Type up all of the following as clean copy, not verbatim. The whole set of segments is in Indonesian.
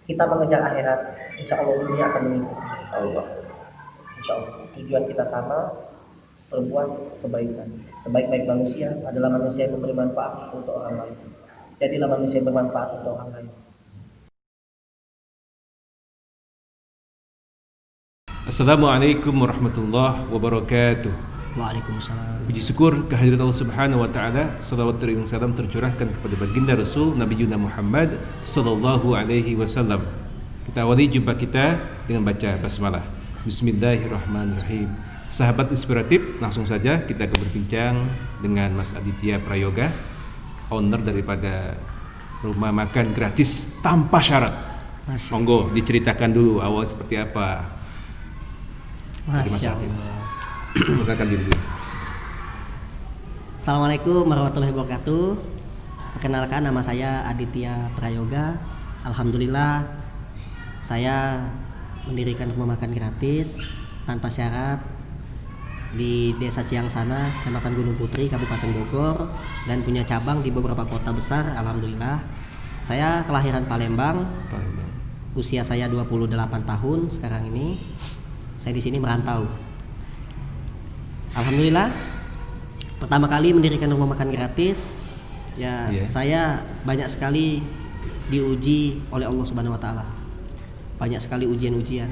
kita mengejar akhirat, insya Allah dunia akan mengikuti Allah. Insya Allah tujuan kita sama, berbuat kebaikan. Sebaik-baik manusia adalah manusia yang memberi manfaat untuk orang lain. Jadilah manusia yang bermanfaat untuk orang lain. Assalamualaikum warahmatullahi wabarakatuh. Waalaikumsalam. Puji syukur kehadirat Allah Subhanahu wa taala, salawat dan salam tercurahkan kepada baginda Rasul Nabi Yuna Muhammad sallallahu alaihi wasallam. Kita awali jumpa kita dengan baca basmalah. Bismillahirrahmanirrahim. Sahabat inspiratif, langsung saja kita akan berbincang dengan Mas Aditya Prayoga, owner daripada rumah makan gratis tanpa syarat. Monggo diceritakan dulu awal seperti apa. Masya Allah. Perkenalkan diri dulu. Assalamualaikum warahmatullahi wabarakatuh. Perkenalkan, nama saya Aditya Prayoga. Alhamdulillah saya mendirikan rumah makan gratis tanpa syarat di Desa Ciangsana, Kecamatan Gunung Putri, Kabupaten Bogor, dan punya cabang di beberapa kota besar. Alhamdulillah. Saya kelahiran Palembang. Usia saya 28 tahun sekarang ini. Saya di sini merantau. Alhamdulillah, pertama kali mendirikan rumah makan gratis, saya banyak sekali diuji oleh Allah Subhanahu Wa Taala. Banyak sekali ujian-ujian.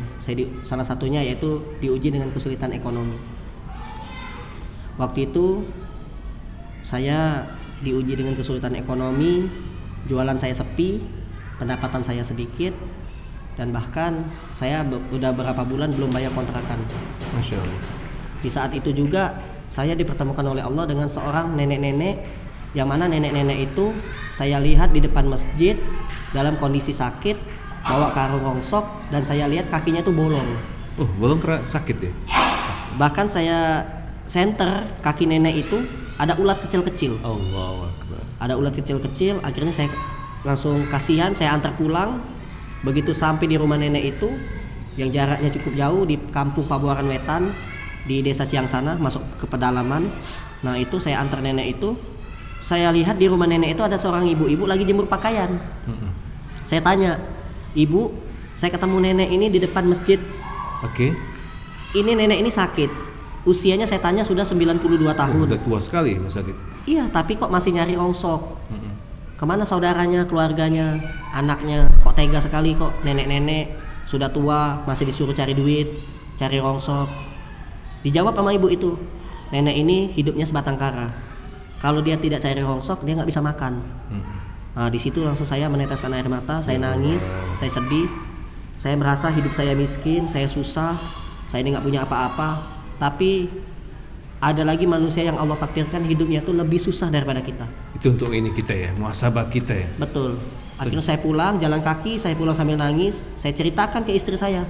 Salah satunya yaitu diuji dengan kesulitan ekonomi. Waktu itu saya diuji dengan kesulitan ekonomi, jualan saya sepi, pendapatan saya sedikit, dan bahkan saya udah berapa bulan belum bayar kontrakan. Masya Allah. Di saat itu juga saya dipertemukan oleh Allah dengan seorang nenek-nenek, yang mana nenek-nenek itu saya lihat di depan masjid dalam kondisi sakit, bawa karung rongsok, dan saya lihat kakinya tuh bolong. Oh, bolong karena sakit ya? Bahkan saya senter kaki nenek itu ada ulat kecil-kecil. Allahu Akbar. Ada ulat kecil-kecil, akhirnya saya langsung kasihan, saya antar pulang. Begitu sampai di rumah nenek itu, yang jaraknya cukup jauh di kampung Pabuaran Wetan, di Desa Ciangsana, masuk ke pedalaman. Nah itu saya antar nenek itu, saya lihat di rumah nenek itu ada seorang ibu-ibu lagi jemur pakaian. Saya tanya, ibu, saya ketemu nenek ini di depan masjid. Oke. Ini nenek ini sakit. Usianya saya tanya sudah 92 tahun. Udah tua sekali Mas Adit. Iya, tapi kok masih nyari rongsok. Kemana saudaranya, keluarganya, anaknya? Kok tega sekali kok nenek-nenek sudah tua masih disuruh cari duit, cari rongsok. Dijawab sama ibu itu, nenek ini hidupnya sebatang kara. Kalau dia tidak cari rongsok, dia nggak bisa makan. Nah, di situ langsung saya meneteskan air mata, saya nangis, saya sedih. Saya merasa hidup saya miskin, saya susah, saya ini nggak punya apa-apa. Tapi ada lagi manusia yang Allah takdirkan hidupnya tuh lebih susah daripada kita. Itu untuk ini kita ya, muhasabah kita ya. Betul. Akhirnya saya pulang jalan kaki, saya pulang sambil nangis. Saya ceritakan ke istri saya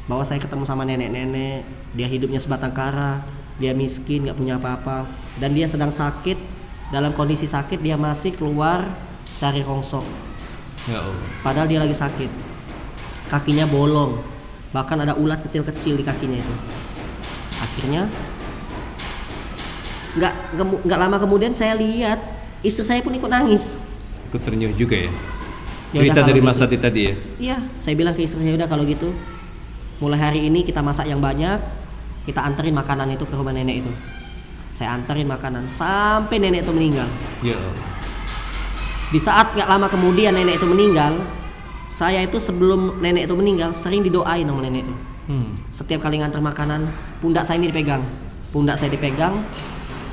bahwa saya ketemu sama nenek-nenek, dia hidupnya sebatang kara, dia miskin, nggak punya apa-apa, dan dia sedang sakit. Dalam kondisi sakit dia masih keluar cari rongsok. Ya Allah. Padahal dia lagi sakit, kakinya bolong, bahkan ada ulat kecil-kecil di kakinya itu. Akhirnya nggak lama kemudian saya lihat istri saya pun ikut nangis. Ikut ternyuh juga ya. Ya Cerita udah, dari kalau Mas gitu. Adit tadi ya. Iya, saya bilang ke istri saya, udah kalau gitu mulai hari ini kita masak yang banyak, kita anterin makanan itu ke rumah nenek itu. Saya anterin makanan sampai nenek itu meninggal. Ya Allah. Di saat gak lama kemudian nenek itu meninggal, saya itu sebelum nenek itu meninggal sering didoain sama nenek itu. Setiap kali nganter makanan, pundak saya ini dipegang. Pundak saya dipegang,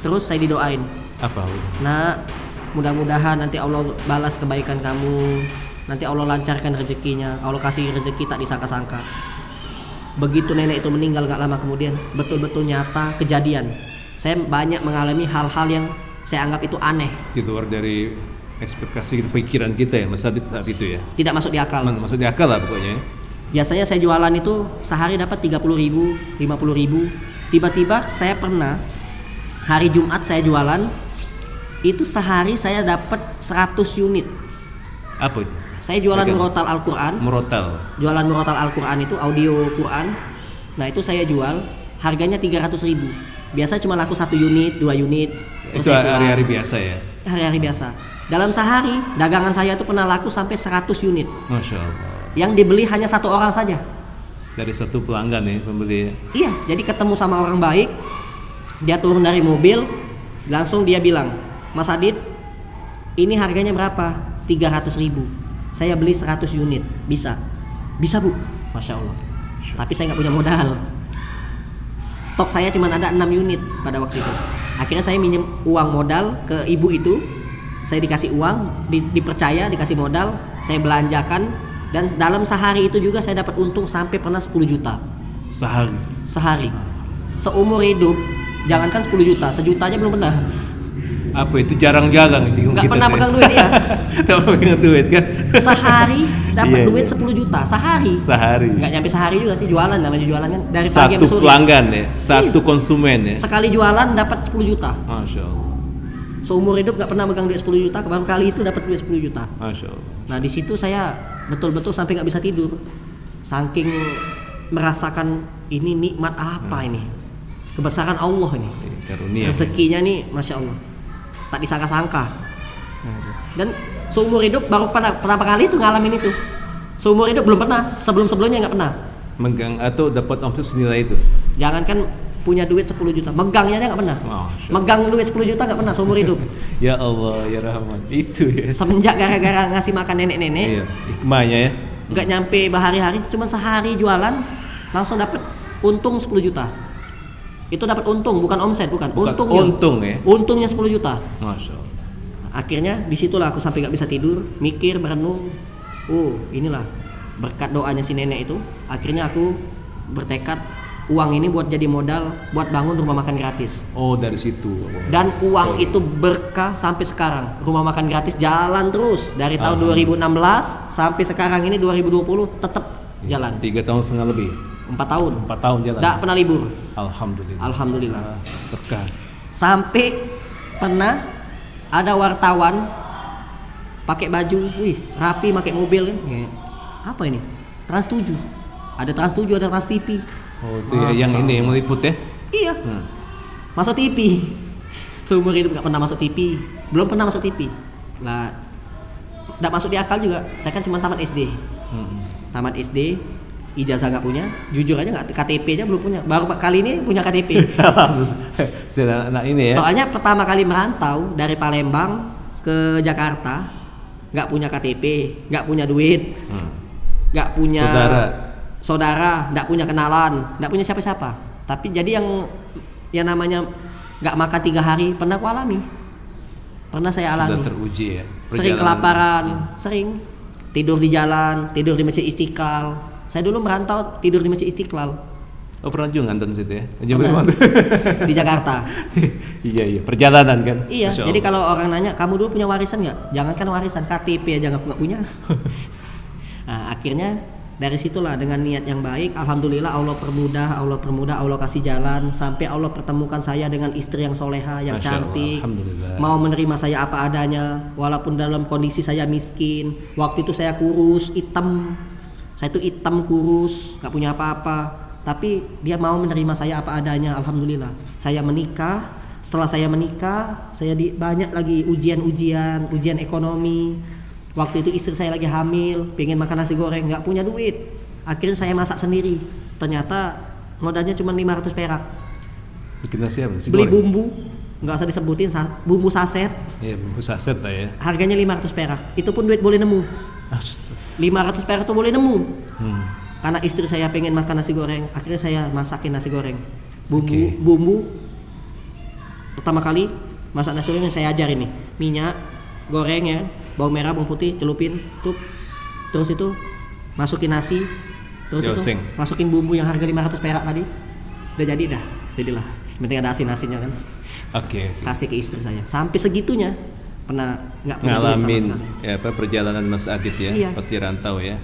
terus saya didoain. Apa? Nak, mudah-mudahan nanti Allah balas kebaikan kamu, nanti Allah lancarkan rezekinya, Allah kasih rezeki tak disangka-sangka. Begitu nenek itu meninggal gak lama kemudian, betul-betul nyata kejadian. Saya banyak mengalami hal-hal yang saya anggap itu aneh, Di luar dari ekspektasi pikiran kita ya Mas Adit saat itu ya. tidak masuk di akal. Maksudnya akal lah pokoknya. Biasanya saya jualan itu sehari dapat 30.000, 50.000. Tiba-tiba saya pernah hari Jumat saya jualan, itu sehari saya dapat 100 unit. Apa itu? Saya jualan Pegang. murotal Al-Quran. Jualan murotal Al-Quran itu audio Quran. Nah itu saya jual harganya 300.000. Biasa cuma laku 1 unit, 2 unit. Itu hari-hari biasa ya. Hari-hari biasa. Dalam sehari dagangan saya itu pernah laku sampai 100 unit. Masya Allah. yang dibeli hanya satu orang saja. Dari satu pelanggan ya, pembeli ya. Iya, jadi ketemu sama orang baik, dia turun dari mobil, langsung dia bilang, Mas Adit, ini harganya berapa? 300.000. Saya beli 100 unit, bisa? Bisa Bu, Masya Allah. Tapi saya nggak punya modal. Stok saya cuma ada 6 unit pada waktu itu. Akhirnya saya minjem uang modal ke ibu itu. Saya dikasih uang, dipercaya, dikasih modal, saya belanjakan, dan dalam sehari itu juga saya dapat untung sampai pernah 10 juta. Sehari. Seumur hidup, jangankan 10 juta, sejutanya belum pernah. Apa itu jarang-jarang Nggak pernah pegang duit ya. Nggak pegang duit kan? Sehari dapat Iya, duit iya. 10 juta sehari. Nggak nyampe sehari juga sih, jualan, namanya jualan kan dari pagi sampai Satu sore. pelanggan ya, satu Iya. konsumen ya. Sekali jualan dapat 10 juta. Masya Allah. Seumur hidup nggak pernah megang duit 10 juta, baru kali itu dapat duit 10 juta. Masya Allah. Nah di situ saya betul-betul sampai nggak bisa tidur, saking merasakan ini nikmat apa ini, kebesaran Allah ini, Karunia. rezekinya nih, Masya Allah, tak disangka-sangka. Dan seumur hidup baru pertama kali itu ngalamin itu. Seumur hidup belum pernah, sebelumnya nggak pernah. Megang atau dapat omset senilai itu. Jangankan punya duit 10 juta, megangnya aja nggak pernah. Masya Allah. Megang duit 10 juta nggak pernah seumur hidup. Ya Allah, ya Rahman. Itu ya. Semenjak gara-gara ngasih makan nenek-nenek, Iya, hikmahnya ya. nggak nyampe berhari-hari, cuma sehari jualan langsung dapat untung 10 juta. Itu dapat untung, bukan omset, bukan untungnya. Untung ya. Untungnya 10 juta. Masya Allah. Akhirnya disitulah aku sampai nggak bisa tidur, mikir, merenung. Inilah berkat doanya si nenek itu. Akhirnya aku bertekad uang ini buat jadi modal buat bangun rumah makan gratis. Oh, dari situ. Dan uang itu berkah sampai sekarang. Rumah makan gratis jalan terus dari tahun 2016 sampai sekarang ini 2020 tetap jalan. 3 tahun setengah lebih. 4 tahun. 4 tahun jalan. Nggak pernah libur. Alhamdulillah. Alhamdulillah. Berkah. Sampai pernah ada wartawan pakai baju, rapi, pakai mobil kan. Apa ini? Trans 7. Ada Trans 7, ada Trans TV. Oh, itu ya, yang ini yang meliput ya. Iya. Masuk TV. Seumur hidup nggak pernah masuk TV. Belum pernah masuk TV. Lah, nggak masuk di akal juga. Saya kan cuma tamat SD. Tamat SD, ijazah nggak punya. Jujur aja nggak, KTP aja belum punya. Baru kali ini punya KTP. Saya anak ini ya. Soalnya pertama kali merantau dari Palembang ke Jakarta, nggak punya KTP, nggak punya duit, nggak punya saudara, nggak punya kenalan, nggak punya siapa-siapa. Tapi jadi yang namanya nggak makan 3 hari pernah aku alami, pernah saya alami. Sudah teruji ya. Sering kelaparan, sering tidur di jalan, tidur di Masjid Istiqlal. Saya dulu merantau tidur di Masjid Istiqlal. Oh, pernah juga nganton situ ya? Pernah. Di Jakarta. Iya, perjalanan kan. Iya, Masya jadi Allah. kalau orang nanya, kamu dulu punya warisan nggak? Jangankan warisan, KTP aja nggak punya. Nah, akhirnya dari situlah dengan niat yang baik, alhamdulillah Allah permudah, Allah kasih jalan sampai Allah pertemukan saya dengan istri yang soleha, yang Masya Allah, cantik, alhamdulillah. mau menerima saya apa adanya, walaupun dalam kondisi saya miskin. Waktu itu saya kurus, hitam, saya itu hitam kurus, nggak punya apa-apa. Tapi dia mau menerima saya apa adanya, alhamdulillah. Saya menikah, setelah saya menikah, saya banyak lagi ujian ekonomi. Waktu itu istri saya lagi hamil, pengen makan nasi goreng, nggak punya duit. Akhirnya saya masak sendiri. Ternyata modalnya cuma 500 perak. Bikin nasi apa? Nasi Beli goreng? bumbu, nggak usah disebutin, bumbu saset, Iya, bumbu saset lah ya. harganya 500 perak. Itu pun duit boleh nemu. 500 perak tuh boleh nemu. Karena istri saya pengen makan nasi goreng, akhirnya saya masakin nasi goreng. Bumbu pertama kali masak nasi goreng saya ajarin nih, minyak goreng ya, bawang merah, bawang putih, celupin, terus itu masukin nasi, terus Joseng. itu masukin bumbu yang harga 500 perak tadi, udah jadilah. Yang penting ada asin-asinnya kan, Oke. kasih ke istri saya. Sampai segitunya pernah nggak punya duit sama Ngalamin sekali. ya apa perjalanan Mas Adit ya, Iya. pasti rantau ya.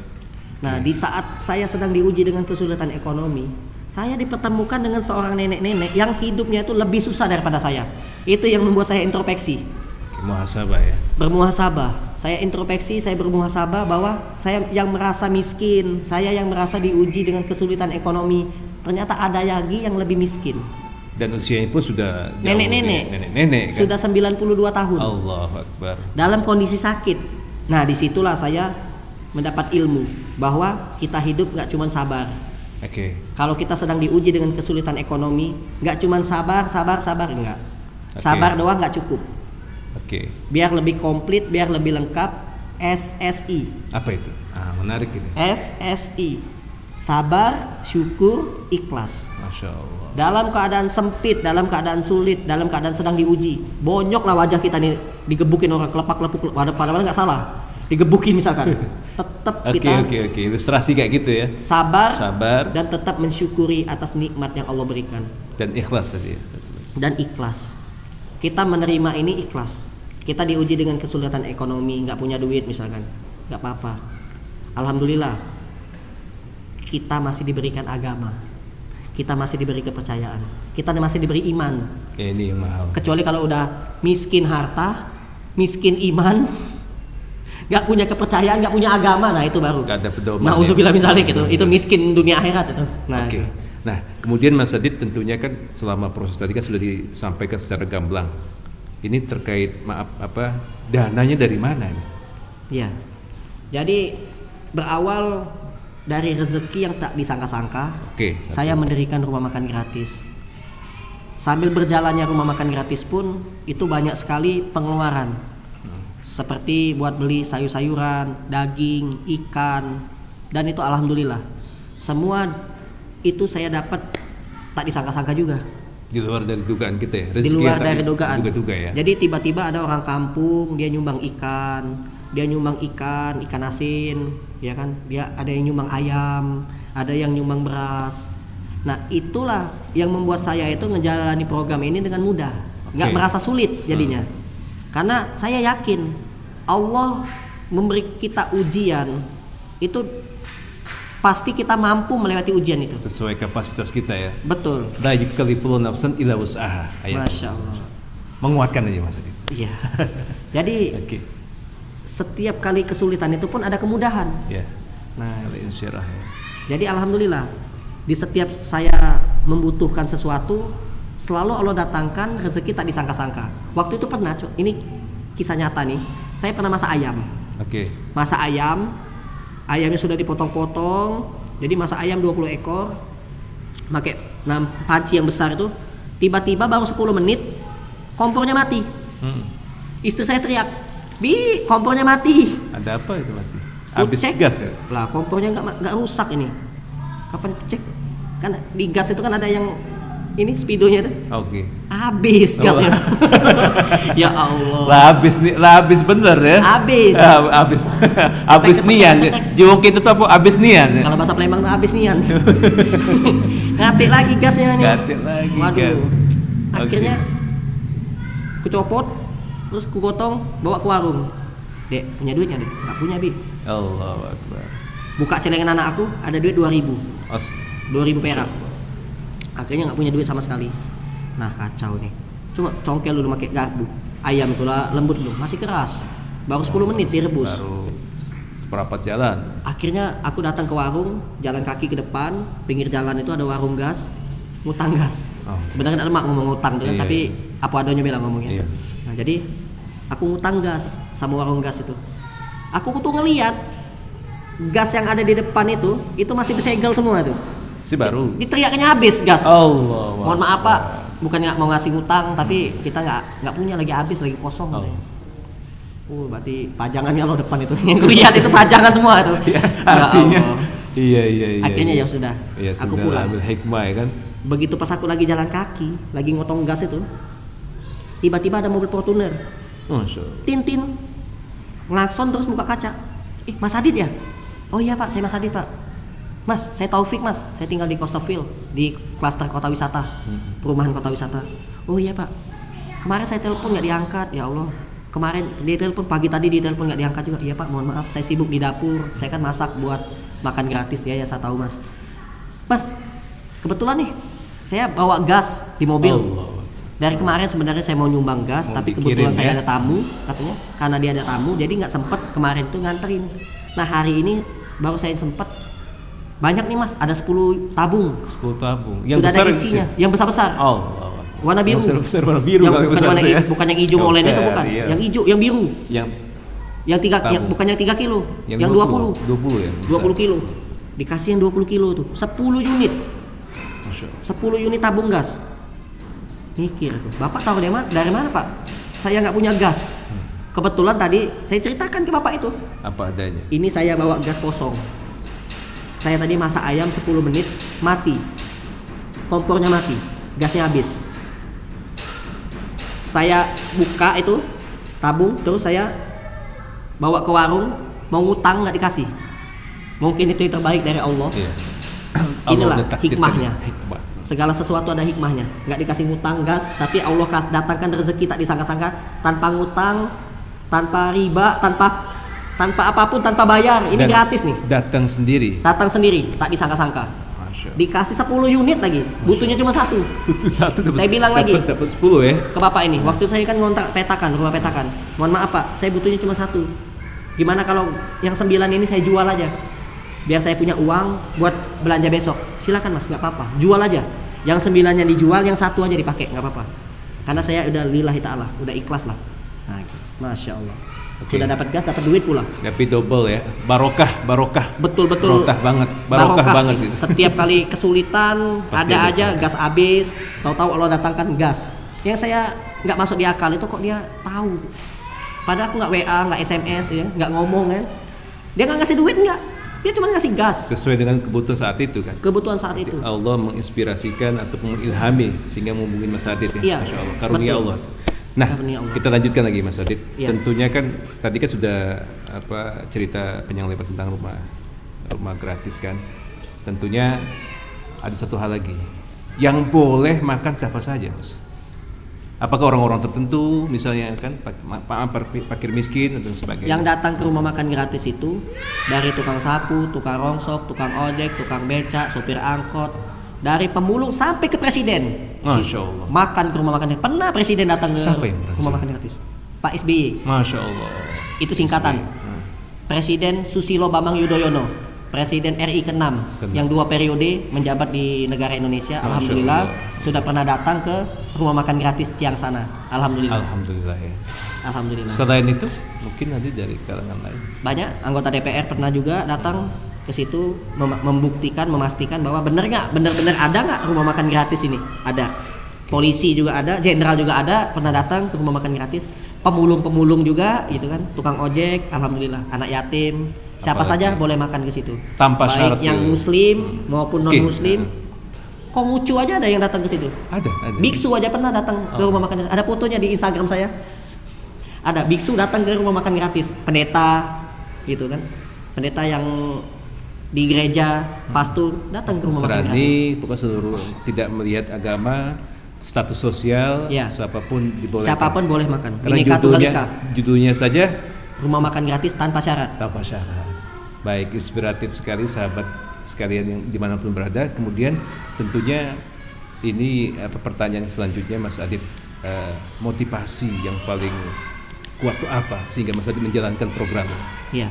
Nah, di saat saya sedang diuji dengan kesulitan ekonomi, saya dipertemukan dengan seorang nenek-nenek yang hidupnya itu lebih susah daripada saya. Itu yang membuat saya introspeksi, Oke, muhasabah ya. bermuhasabah. Saya introspeksi, saya bermuhasabah bahwa saya yang merasa miskin, saya yang merasa diuji dengan kesulitan ekonomi, ternyata ada lagi yang lebih miskin. Dan usianya pun sudah jauh Nenek-nenek. Nenek-nenek kan. Sudah 92 tahun. Allahu Akbar. Dalam kondisi sakit. Nah, disitulah saya mendapat ilmu. bahwa kita hidup nggak cuma sabar. Oke. Kalau kita sedang diuji dengan kesulitan ekonomi, nggak cuma sabar, enggak. Sabar doang nggak cukup. Oke. Biar lebih komplit, biar lebih lengkap, SSI. Apa itu? Menarik ini. SSI. Sabar, syukur, ikhlas. Masya Allah. Dalam keadaan sempit, dalam keadaan sulit, dalam keadaan sedang diuji, bonyoklah wajah kita nih, digebukin orang kelepak-lepuk, padahal nggak salah, digebukin misalkan, tetap kita Oke. Ilustrasi kayak gitu ya. sabar Dan dan tetap mensyukuri atas nikmat yang Allah berikan ikhlas tadi ya. dan ikhlas. Kita menerima ini ikhlas. Kita diuji dengan kesulitan ekonomi, nggak punya duit misalkan, nggak apa-apa. Alhamdulillah, kita masih diberikan agama. Kita masih diberi kepercayaan, kita masih diberi iman. Ya, ini yang mahal. Kecuali kalau udah miskin harta, miskin iman, nggak punya kepercayaan, nggak punya agama, nah itu baru. Nggak ada pedoman. Nauzubillah min dzalik itu miskin dunia akhirat itu. Nah, Oke. Nah, kemudian Mas Adit tentunya kan selama proses tadi kan sudah disampaikan secara gamblang. Ini terkait dananya dari mana nih? ya. Jadi berawal dari rezeki yang tak disangka-sangka. Oke. Saya mendirikan rumah makan gratis. Sambil berjalannya rumah makan gratis pun itu banyak sekali pengeluaran. Seperti buat beli sayur-sayuran, daging, ikan, dan itu alhamdulillah. Semua itu saya dapat tak disangka-sangka juga. Di luar dari dugaan kita ya. Di luar dari dugaan. Duga ya. Jadi tiba-tiba ada orang kampung, dia nyumbang ikan, ikan asin, ya kan? Dia ada yang nyumbang ayam, ada yang nyumbang beras. Nah, itulah yang membuat saya itu ngejalani program ini dengan mudah, nggak merasa sulit jadinya. Karena saya yakin Allah memberi kita ujian itu pasti kita mampu melewati ujian itu. Sesuai kapasitas kita ya. Betul. La yukallifu nafsan illa wus'aha. Masya Allah. Menguatkan aja Mas Adit. Iya. Jadi Oke. setiap kali kesulitan itu pun ada kemudahan. Ya. Nah, Al-insyirah ya. jadi alhamdulillah di setiap saya membutuhkan sesuatu selalu Allah datangkan rezeki tak disangka-sangka. Waktu itu pernah, ini kisah nyata nih. Saya pernah masak ayam. Oke. Masak ayam, ayamnya sudah dipotong-potong. Jadi masak ayam 20 ekor. Pakai panci yang besar itu. Tiba-tiba baru 10 menit kompornya mati. Istri saya teriak, "Bi, kompornya mati." Ada apa itu mati? Ku Habis cek, gas ya? lah kompornya nggak rusak ini. Kapan cek? Kan di gas itu kan ada yang ini speedonya itu. Oke. Habis gasnya. Ya Allah. Lah habis bener ya? Habis. Habis nian. Jumuk itu tuh apa? Habis nian. Ya? Kalau bahasa Palembang tuh habis nian. Ngatik lagi gasnya nih. Ngatik lagi gas. Akhirnya ku copot, terus ku gotong, bawa ke warung. Dek, punya duit nggak, Dek? Nggak punya, Bi. Allahu Akbar. Buka celengan anak aku, ada duit 2.000. 2.000 perak. Akhirnya nggak punya duit sama sekali. Nah, kacau nih. Cuma congkel dulu pakai garpu. Ayam itu lah lembut belum, masih keras. Baru 10 menit direbus. Baru seperempat jalan. Akhirnya aku datang ke warung, jalan kaki ke depan, pinggir jalan itu ada warung gas, ngutang gas. Sebenarnya ada mak ngomong ngutang tuh, tapi apa adanya bilang ngomongnya. Iya. Nah, jadi aku ngutang gas sama warung gas itu. Aku tuh ngeliat gas yang ada di depan itu masih bersegel semua tuh. Si baru. Diteriaknya habis gas. Allah. Mohon maaf Pak, bukan nggak mau ngasih ngutang, tapi kita nggak punya, lagi habis, lagi kosong. Berarti pajangannya lo depan itu. Yang kulihat itu pajangan semua itu. Ya, artinya. Iya. Akhirnya ya sudah. Iya, aku sudah pulang. ambil hikmah ya kan. Begitu pas aku lagi jalan kaki, lagi ngotong gas itu, tiba-tiba ada mobil Fortuner. Masya Allah. Tintin. Ngelakson terus buka kaca. Mas Adit ya? Oh iya Pak, saya Mas Adit Pak. Mas, saya Taufik Mas, saya tinggal di Costerfield, di klaster kota wisata, perumahan kota wisata. Oh iya Pak, kemarin saya telepon nggak diangkat, ya Allah. Kemarin dia telepon, pagi tadi dia telepon nggak diangkat juga. Iya Pak, mohon maaf, saya sibuk di dapur, saya kan masak buat makan gratis ya saya tahu Mas. Mas, kebetulan nih, saya bawa gas di mobil. Dari kemarin sebenarnya saya mau nyumbang gas, tapi kebetulan saya ada tamu, katanya, karena dia ada tamu, jadi nggak sempet kemarin tuh nganterin. Nah hari ini baru saya sempet. Banyak nih Mas, ada 10 tabung. 10 tabung. Yang sudah besar ada isinya, yang besar-besar. Warna biru. Besar warna biru yang kalau besar bukan, ya. bukan yang hijau molen itu bukan. Iya. Yang hijau, yang biru. Yang Yang Tabung. bukan yang 3 kilo, yang 20. 20 ya. 20 kilo. Dikasih yang 20 kilo tuh, 10 unit. Masya Allah. 10 unit tabung gas. Mikir tuh, Bapak tahu dari mana Pak? Saya nggak punya gas. Kebetulan tadi saya ceritakan ke Bapak itu. Apa adanya. Ini saya bawa gas kosong. Saya tadi masak ayam 10 menit, mati. Kompornya mati, gasnya habis. Saya buka itu tabung, terus saya bawa ke warung, mau ngutang nggak dikasih. Mungkin itu yang terbaik dari Allah. Iya. Inilah Allah takdirkan hikmahnya. Hikmah. Segala sesuatu ada hikmahnya. Nggak dikasih ngutang gas, tapi Allah datangkan rezeki tak disangka-sangka, tanpa ngutang, tanpa riba, tanpa apapun, tanpa bayar. Ini Dan gratis nih. Datang sendiri. Datang sendiri, tak disangka-sangka. Masya Allah. Dikasih 10 unit lagi. Butuhnya cuma 1. Butuh 1 dapat. Saya bilang lagi. Dapat 10 ya. Ke Bapak ini, waktu saya kan ngontrak petakan, rumah petakan. Mohon maaf Pak, saya butuhnya cuma 1. Gimana kalau yang 9 ini saya jual aja? Biar saya punya uang buat belanja besok. Silakan Mas, nggak apa-apa. Jual aja. Yang 9-nya dijual, yang 1 aja dipakai, nggak apa-apa. Karena saya udah lillahi ta'ala, udah ikhlas lah. Nah, gitu. Masya Allah. Oke. Sudah dapat gas, dapat duit pula. Tapi double ya. Barokah. Betul-betul. Barokah banget. Barokah banget gitu. Setiap kali kesulitan Pasti ada ada. aja gas habis, tahu-tahu Allah datangkan gas. Yang saya nggak masuk di akal itu kok dia tahu. Padahal aku nggak WA, nggak SMS ya, nggak ngomong ya. Dia nggak ngasih duit nggak. Dia cuma ngasih gas. Sesuai dengan kebutuhan saat itu kan. Kebutuhan saat itu. Allah menginspirasikan ataupun mengilhami sehingga menghubungi Mas Adit ya. Iya, Masya Allah. Karunia betul. Allah. Nah, Karunia Allah. kita lanjutkan lagi Mas Adit. Iya. Tentunya kan tadi kan sudah cerita panjang lebar tentang rumah gratis kan. Tentunya ada satu hal lagi. Yang boleh makan siapa saja, Mas. Apakah orang-orang tertentu misalnya kan fakir miskin dan sebagainya. Yang datang ke rumah makan gratis itu dari tukang sapu, tukang rongsok, tukang ojek, tukang becak, sopir angkot, dari pemulung sampai ke presiden. Masya Allah. Makan ke rumah makan. Pernah presiden datang ke Siapa yang pernah? rumah makan gratis? Pak SBY. Masya Allah. Itu singkatan. Presiden Susilo Bambang Yudhoyono, Presiden RI ke-6 yang 2 periode menjabat di negara Indonesia. Masya Alhamdulillah Allah. sudah pernah datang ke rumah makan gratis Ciang sana. Alhamdulillah. Alhamdulillah ya. Alhamdulillah. Selain itu mungkin ada dari kalangan lain. Banyak anggota DPR pernah juga datang ke situ membuktikan, memastikan bahwa benar ada nggak rumah makan gratis ini? Ada. Polisi juga ada, jenderal juga ada, pernah datang ke rumah makan gratis. Pemulung juga gitu kan, tukang ojek, alhamdulillah, anak yatim, siapa Apalagi? saja boleh makan ke situ. Tanpa baik syarat yang ya. muslim maupun non Oke. muslim. Konghucu aja ada yang datang ke situ. Ada. Biksu aja pernah datang ke rumah makan. Ada fotonya di Instagram saya. Ada biksu datang ke rumah makan gratis. Pendeta gitu kan. Pendeta yang di gereja, pastor datang ke rumah makan gratis. Serani, pokoknya seluruh tidak melihat agama, status sosial, Ya. siapapun dibolehkan. Siapapun boleh makan. Karena Bineka Tunggal Ika. judulnya saja Rumah makan gratis tanpa syarat. tanpa syarat. Baik, inspiratif sekali sahabat sekalian yang dimanapun berada. Kemudian tentunya ini pertanyaan selanjutnya Mas Adit, motivasi yang paling kuat itu apa sehingga Mas Adit menjalankan program? Iya.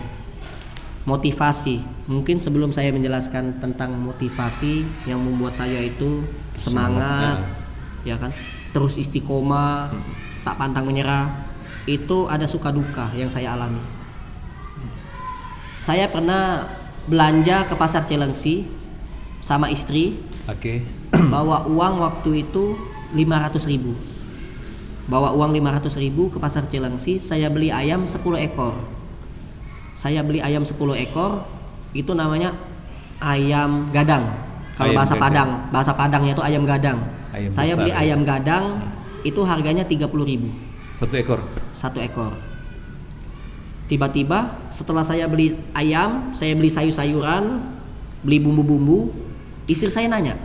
Motivasi. Mungkin sebelum saya menjelaskan tentang motivasi yang membuat saya itu semangat, ya kan, terus istiqomah, tak pantang menyerah, itu ada suka duka yang saya alami. Saya pernah belanja ke pasar Cilengsi sama istri, Oke. bawa uang waktu itu 500.000. Bawa uang 500.000 ke pasar Cilengsi, saya beli ayam 10 ekor. Saya beli ayam 10 ekor, itu namanya ayam gadang. Kalau Ayam bahasa gadang. Padang, bahasa Padangnya itu ayam gadang. Ayam Saya besar beli ya. ayam gadang, itu harganya 30.000 1 ekor. 1 ekor. Tiba-tiba setelah saya beli ayam, saya beli sayur-sayuran, beli bumbu-bumbu, istri saya nanya.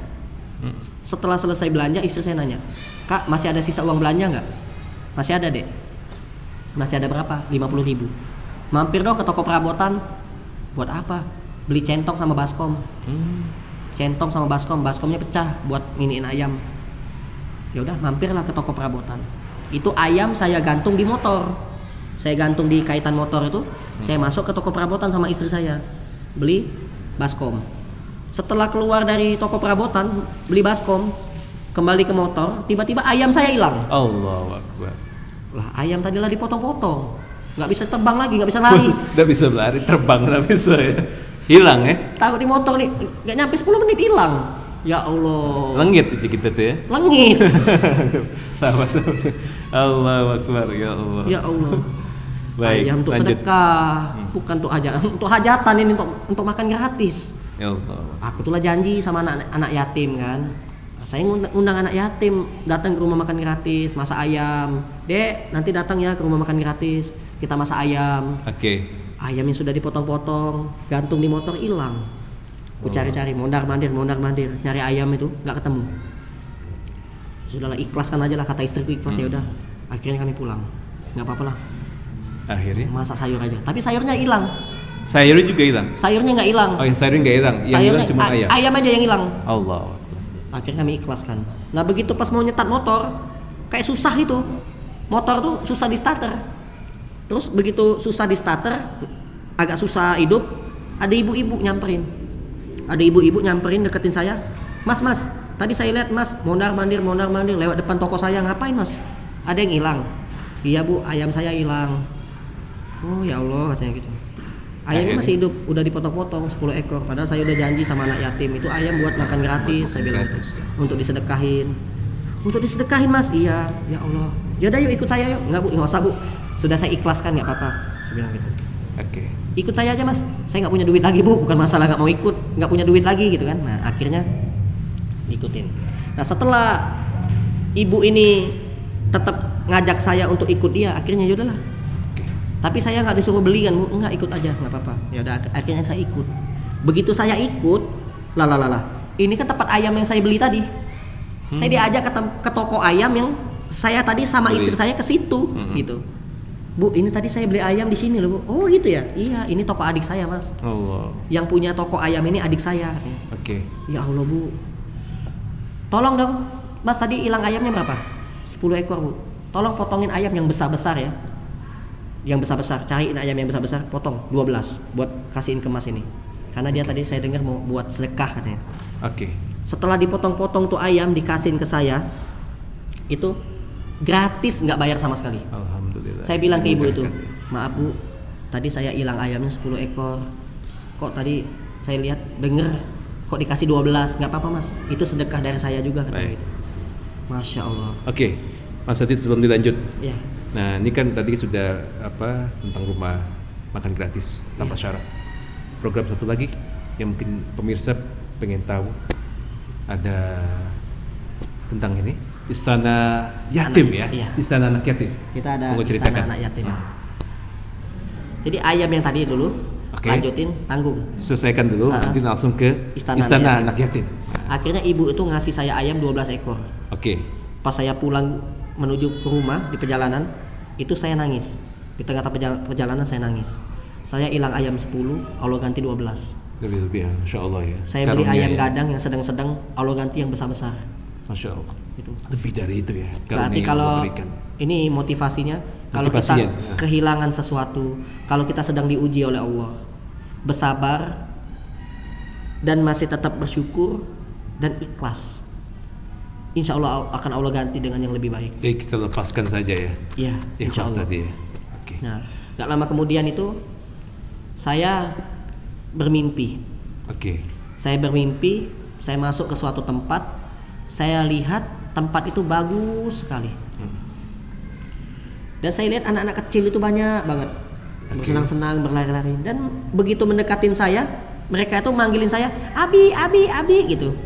Setelah selesai belanja, istri saya nanya, "Kak, masih ada sisa uang belanja nggak?" "Masih ada, Dek." "Masih ada berapa?" 50.000. "Mampir dong ke toko perabotan." "Buat apa?" "Beli centong sama baskom." Centong sama baskom, baskomnya pecah buat nginiin ayam. Ya udah, mampirlah ke toko perabotan. Itu ayam saya gantung di motor. Saya gantung di kaitan motor itu. Saya masuk ke toko perabotan sama istri saya. Beli baskom. Setelah keluar dari toko perabotan, beli baskom, kembali ke motor, tiba-tiba ayam saya hilang. Allahu Akbar. Lah, ayam tadilah dipotong-potong. nggak bisa terbang lagi, nggak bisa lari. Nggak bisa lari, terbang nggak bisa ya. Hilang ya. Takut di motor nih, nggak nyampe 10 menit hilang. Ya Allah. Lengit aja kita tuh ya. Lengit. Sahabat. Allahu Akbar ya Allah. Ya Allah. Baik, Ayam untuk lanjut. sedekah, bukan untuk hajatan. Untuk hajatan ini untuk makan gratis. Ya Allah. Aku tuh lah janji sama anak yatim kan. Saya undang anak yatim datang ke rumah makan gratis, masak ayam. Dek, nanti datang ya ke rumah makan gratis. Kita masak ayam. Oke. Ayam yang sudah dipotong-potong, gantung di motor hilang. Aku cari-cari, mondar-mandir, nyari ayam itu nggak ketemu. Sudahlah, ikhlaskan aja lah, kata istriku ikhlas. Ya udah, akhirnya kami pulang. Nggak apa-apa lah, Akhirnya masak sayur aja. Tapi sayurnya hilang. sayurnya juga hilang. Sayurnya nggak hilang. Oh ya, sayurnya nggak hilang. Yang hilang cuma ayam. Ayam aja yang hilang. Allah. Akhirnya kami ikhlaskan. Nah begitu pas mau nyetat motor, kayak susah itu. Motor tuh susah di starter. Terus begitu susah di starter, agak susah hidup, ada ibu-ibu nyamperin. Ada ibu-ibu nyamperin deketin saya. Mas, tadi saya lihat mas mondar-mandir lewat depan toko saya. Ngapain mas? Ada yang hilang. Iya bu, ayam saya hilang. Oh ya Allah, katanya gitu. Ayamnya masih hidup, udah dipotong-potong 10 ekor. Padahal saya udah janji sama anak yatim, itu ayam buat makan gratis, saya bilang itu. Untuk disedekahin. Untuk disedekahin mas, iya, ya Allah. Yaudah yuk ikut saya yuk. Enggak bu, nggak usah bu. Sudah saya ikhlaskan, nggak apa-apa. Saya bilang gitu. Oke. Ikut saya aja mas, saya nggak punya duit lagi bu. Bukan masalah nggak mau ikut, nggak punya duit lagi gitu kan. Nah akhirnya ikutin. Nah setelah ibu ini tetap ngajak saya untuk ikut dia, akhirnya yaudahlah. Tapi saya nggak disuruh beli kan bu, nggak ikut aja, nggak apa-apa. Ya udah, akhirnya saya ikut. Begitu saya ikut, lah. Ini kan tempat ayam yang saya beli tadi. Saya diajak ke toko ayam yang saya tadi sama istri saya ke situ, gitu. Bu, ini tadi saya beli ayam di sini loh bu. Oh gitu ya? Iya, ini toko adik saya mas. Allah. Yang punya toko ayam ini adik saya. Oke. Ya Allah bu. Tolong dong, mas tadi hilang ayamnya berapa? 10 ekor bu. Tolong potongin ayam yang besar-besar ya. Yang besar-besar, cariin ayam yang besar-besar, potong 12 buat kasihin ke mas ini. Karena dia tadi saya dengar mau buat sedekah katanya. Oke. Setelah dipotong-potong tuh ayam dikasihin ke saya, itu gratis, nggak bayar sama sekali. Alhamdulillah. Saya bilang ke ibu itu, maaf bu, tadi saya hilang ayamnya 10 ekor. Kok tadi saya lihat denger kok dikasih 12, nggak apa-apa mas, itu sedekah dari saya juga katanya. Gitu. Masya Allah. Oke. Mas Adit, sebelum dilanjut. Ya. Nah, ini kan tadi sudah tentang rumah makan gratis tanpa syarat. Program satu lagi yang mungkin pemirsa pengen tahu, ada tentang ini Istana Yatim Anak, ya, iya. Istana Anak Yatim. Kita ada Mau istana ceritakan? anak yatim. Jadi ayam yang tadi dulu, Oke. lanjutin tanggung. Selesaikan dulu, nanti langsung ke Istana Anak Yatim. Akhirnya ibu itu ngasih saya ayam 12 ekor. Oke. Pas saya pulang menuju ke rumah di perjalanan, itu saya nangis. Di tengah-tengah perjalanan saya nangis. Saya hilang ayam 10, Allah ganti 12. Lebih-lebih ya, Masya Allah ya. Saya beli Karunia ayam ya. gadang yang sedang-sedang, Allah ganti yang besar-besar. Masya Allah. Gitu. Lebih dari itu ya. Berarti karunia yang kalau Allah berikan. ini motivasinya, kalau kita Motivasinya, ya. kehilangan sesuatu, kalau kita sedang diuji oleh Allah, bersabar dan masih tetap bersyukur dan ikhlas, insya Allah akan Allah ganti dengan yang lebih baik. Jadi kita lepaskan saja ya. Iya, insya Ikhlas Allah. tadi ya. Oke. Nah, gak lama kemudian itu saya bermimpi. Oke. Saya bermimpi, saya masuk ke suatu tempat, saya lihat tempat itu bagus sekali. Dan saya lihat anak-anak kecil itu banyak banget, bersenang-senang, berlari-lari. Dan begitu mendekatin saya, mereka itu manggilin saya, Abi gitu.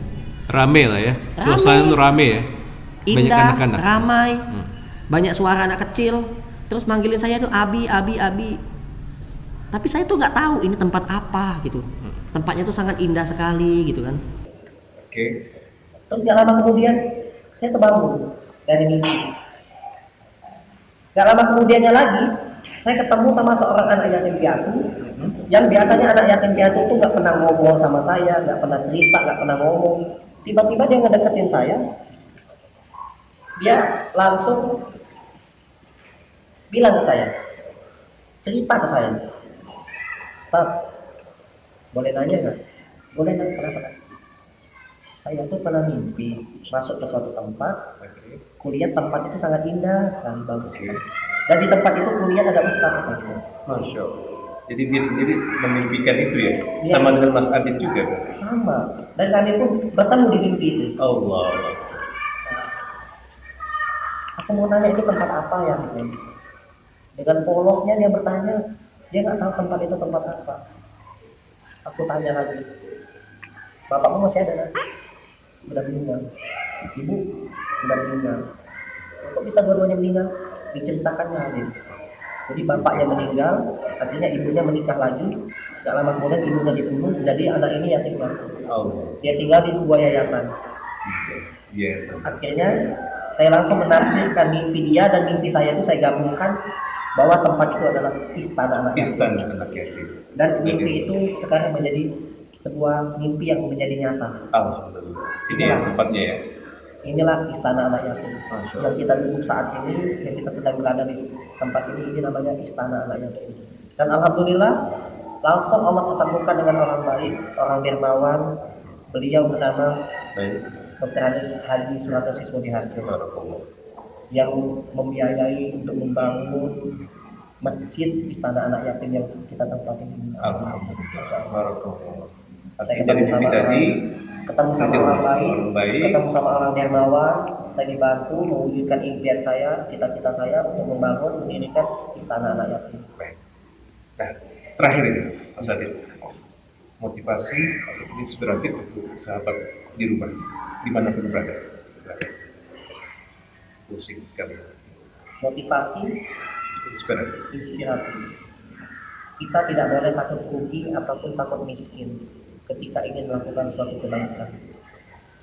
Rame lah ya. Rame. Suasana itu rame ya. Banyak Indah, anak-anak. ramai, banyak suara anak kecil. Terus manggilin saya tuh Abi. Tapi saya tuh nggak tahu ini tempat apa gitu. Tempatnya tuh sangat indah sekali gitu kan. Oke. Terus gak lama kemudian saya terbangun dari mimpi. Gak lama kemudiannya lagi saya ketemu sama seorang anak yatim piatu yang biasanya anak yatim piatu itu gak pernah ngomong sama saya, gak pernah cerita, gak pernah ngomong. Tiba-tiba dia ngedeketin saya, dia langsung bilang ke saya, cerita ke saya, Ustaz, boleh nanya nggak? Boleh nanya, kenapa? Saya tuh pernah mimpi masuk ke suatu tempat, kulihat tempat itu sangat indah sekali, bagus sekali. Dan di tempat itu kuliah ada ustaz itu. Masya Allah. Jadi dia sendiri memimpikan itu ya, Iya. sama dengan Mas Adit juga. Sama. Dan kami pun bertemu di mimpi itu. Allah. Aku mau nanya itu tempat apa ya? Dengan polosnya dia bertanya, dia nggak tahu tempat itu tempat apa. Aku tanya lagi, bapakmu masih ada? Udah meninggal. Ibu udah meninggal. Kok bisa dua-duanya meninggal? Diceritakannya Adit. Jadi bapaknya meninggal, artinya ibunya menikah lagi. Gak lama kemudian ibunya dibunuh, jadi anak ini yatim piatu. Allah. Dia tinggal di sebuah yayasan. Yes. Akhirnya saya langsung menafsirkan mimpi dia dan mimpi saya itu saya gabungkan bahwa tempat itu adalah istana anak yatim. Istana anak yatim. Dan mimpi itu sekarang menjadi sebuah mimpi yang menjadi nyata. Alhamdulillah. Ini ya tempatnya ya. Inilah istana anak yatim Masya yang kita duduk saat ini, yang kita sedang berada di tempat ini namanya istana anak yatim. Dan alhamdulillah langsung Allah pertemukan dengan orang baik, orang dermawan. Beliau bernama Baik. Dr. Anies Haji Sunarto Siswodiharjo Barakallah. yang membiayai untuk membangun masjid istana anak yatim yang kita tempati ini. Alhamdulillah. Barakallah. Saya Jadi ketemu sama tadi ketemu sama ketemu orang baik, orang baik. ketemu sama orang dermawan, saya dibantu mewujudkan impian saya, cita-cita saya untuk membangun, mendirikan istana anak yatim. Baik. Nah, terakhir ini, Mas Adit, motivasi atau inspiratif untuk sahabat di rumah, dimanapun berada. Pusing sekali. Motivasi, Inspiratif. inspiratif. Kita tidak boleh takut rugi ataupun takut miskin ketika ingin melakukan suatu kebaikan.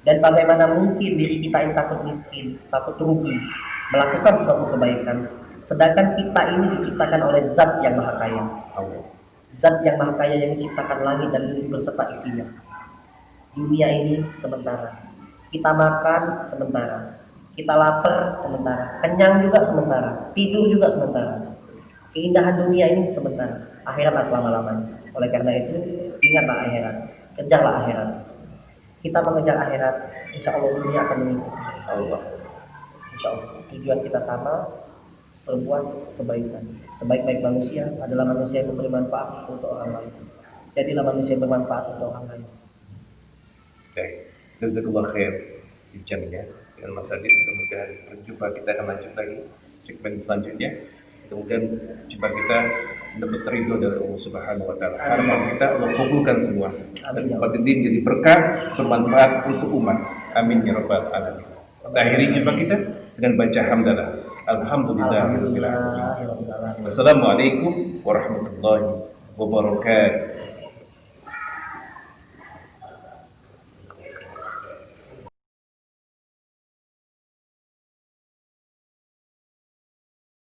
Dan bagaimana mungkin diri kita yang takut miskin, takut rugi, melakukan suatu kebaikan, sedangkan kita ini diciptakan oleh Zat yang Maha Kaya. Allah. Zat yang Maha Kaya yang menciptakan langit dan bumi berserta isinya. Dunia ini sementara. Kita makan sementara. Kita lapar sementara. Kenyang juga sementara. Tidur juga sementara. Keindahan dunia ini sementara. Akhiratlah selama-lamanya. Oleh karena itu, ingatlah akhirat. Kejarlah akhirat. Kita mengejar akhirat, insya Allah dunia akan mengikuti. Allah. Insya Allah. Tujuan kita sama, berbuat kebaikan. Sebaik-baik manusia adalah manusia yang memberi manfaat untuk orang lain. Jadilah manusia yang bermanfaat untuk orang lain. Baik. Jazakallah khair bincangnya dengan Mas Adit. Kemudian berjumpa, kita akan lanjut lagi segmen selanjutnya. Kemudian jumpa kita dapat ridho dari Allah Subhanahu wa taala. Harapan kita Allah kabulkan semua. Dan tempat ini menjadi berkah, bermanfaat untuk umat. Amin ya rabbal alamin. Kita akhiri jumpa kita dengan baca hamdalah. Alhamdulillahirabbil alamin. Alhamdulillah. Wassalamualaikum warahmatullahi wabarakatuh.